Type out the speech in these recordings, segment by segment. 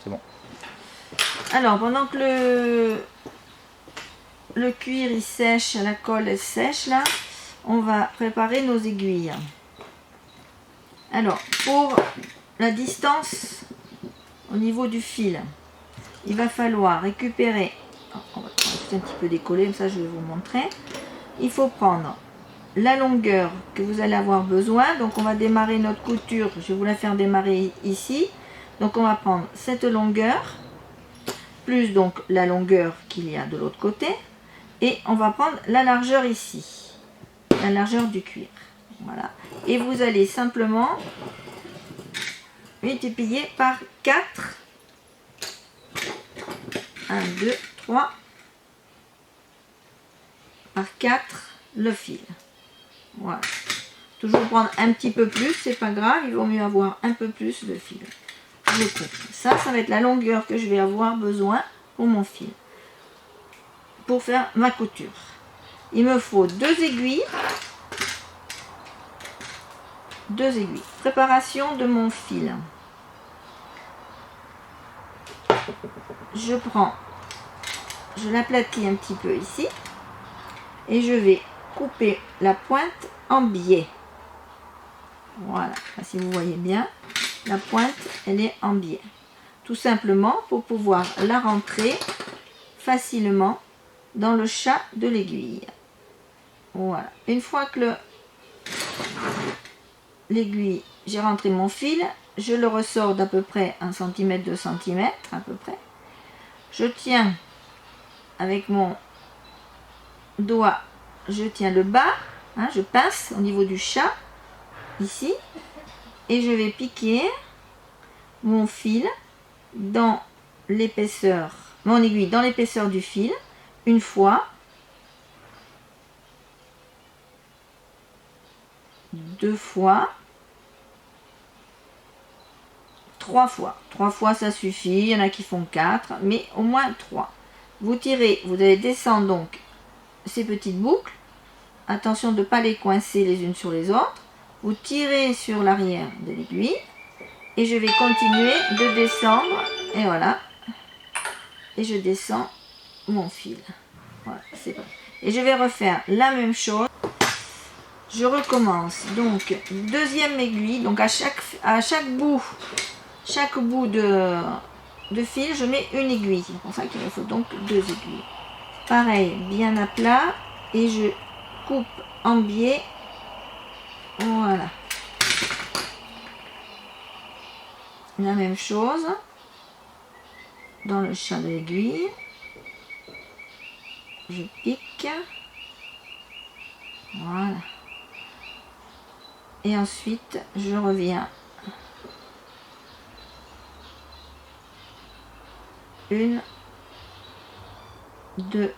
c'est bon. Alors, pendant que le cuir il sèche, la colle elle sèche là, on va préparer nos aiguilles. Alors, pour la distance au niveau du fil, il va falloir récupérer, on va tout un petit peu décoller, comme ça je vais vous montrer. Il faut prendre la longueur que vous allez avoir besoin, donc on va démarrer notre couture, je vais vous la faire démarrer ici. Donc on va prendre cette longueur, plus donc la longueur qu'il y a de l'autre côté, et on va prendre la largeur ici, la largeur du cuir. Voilà. Et vous allez simplement multiplier par 4. 1, 2, 3. Par 4 le fil. Voilà. Toujours prendre un petit peu plus, c'est pas grave, il vaut mieux avoir un peu plus de fil. Je coupe. Ça va être la longueur que je vais avoir besoin pour mon fil. Pour faire ma couture. Il me faut 2 aiguilles. 2 aiguilles. Préparation de mon fil. Je l'aplatis un petit peu ici. Et je vais couper la pointe en biais. Voilà, si vous voyez bien, la pointe elle est en biais. Tout simplement pour pouvoir la rentrer facilement dans le chat de l'aiguille. Voilà, une fois que l'aiguille, j'ai rentré mon fil, je le ressors d'à peu près 1 cm, 2 cm à peu près. Je tiens avec mon doigt, je tiens le bas, hein, je pince au niveau du chat ici, et je vais piquer mon fil dans l'épaisseur, mon aiguille dans l'épaisseur du fil, une fois, 2 fois, 3 fois. 3 fois ça suffit, il y en a qui font 4, mais au moins 3. Vous tirez, vous allez descendre donc ces petites boucles, attention de ne pas les coincer les unes sur les autres. Vous tirez sur l'arrière de l'aiguille et je vais continuer de descendre, et voilà, et je descends mon fil. Voilà, c'est bon. Et je vais refaire la même chose. Je recommence donc deuxième aiguille, donc à chaque bout de fil je mets une aiguille, c'est pour ça qu'il me faut donc 2 aiguilles. Pareil, bien à plat, et je coupe en biais. Voilà. La même chose dans le chat de l'aiguille. Je pique. Voilà. Et ensuite, je reviens. 1, 2,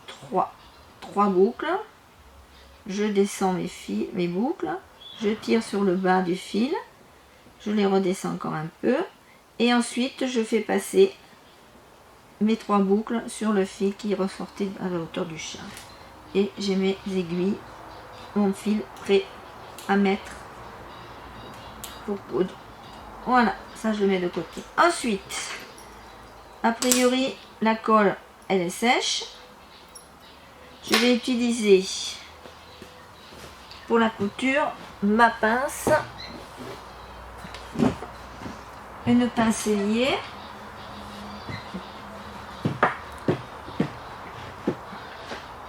3. 3 boucles. Je descends mes boucles. Je tire sur le bas du fil. Je les redescends encore un peu. Et ensuite, je fais passer mes 3 boucles sur le fil qui ressortait à la hauteur du chat. Et j'ai mes aiguilles, mon fil prêt à mettre pour coudre. Voilà, ça je le mets de côté. Ensuite, a priori, la colle, elle est sèche. Je vais utiliser pour la couture ma pince, une pince ailier.